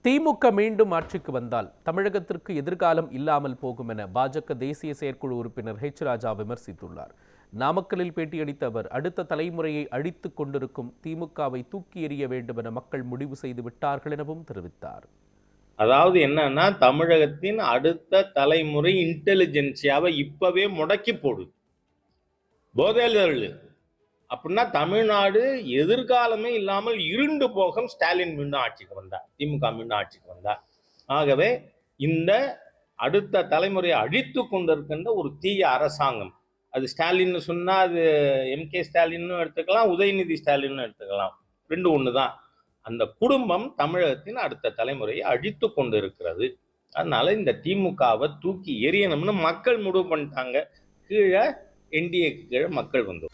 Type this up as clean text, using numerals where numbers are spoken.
திமுக மீண்டும் ஆட்சிக்கு வந்தால் தமிழகத்திற்கு எதிர்காலம் இல்லாமல் போகும் என பாஜக தேசிய செயற்குழு உறுப்பினர் ஹெச் ராஜா விமர்சித்துள்ளார். நாமக்கலில் பேட்டியளித்த அவர், அடுத்த தலைமுறையை அழித்துக் கொண்டிருக்கும் திமுகவை தூக்கி எறிய வேண்டும் என மக்கள் முடிவு செய்து விட்டார்கள் எனவும் தெரிவித்தார். அதாவது என்னன்னா, தமிழகத்தின் அடுத்த தலைமுறை இன்டெலிஜென்சியாவை இப்பவே முடக்கி போடுது. போதையில் அப்படின்னா தமிழ்நாடு எதிர்காலமே இல்லாமல் இருண்டு போகும். ஸ்டாலின் மீண்டும் ஆட்சிக்கு வந்தார், திமுக மீண்டும் ஆட்சிக்கு வந்தார். ஆகவே இந்த அடுத்த தலைமுறையை அழித்து கொண்டிருக்கின்ற ஒரு தீய அரசாங்கம், அது ஸ்டாலின் சொன்னா அது MK ஸ்டாலின் எடுத்துக்கலாம், உதயநிதி ஸ்டாலின் எடுத்துக்கலாம், ரெண்டு ஒண்ணுதான். அந்த குடும்பம் தமிழகத்தின் அடுத்த தலைமுறையை அழித்து கொண்டு இருக்கிறது. அதனால இந்த திமுகவை தூக்கி எறியணும்னு மக்கள் முடிவு பண்ணிட்டாங்க. கீழே NDAக்கு கீழே மக்கள் வந்து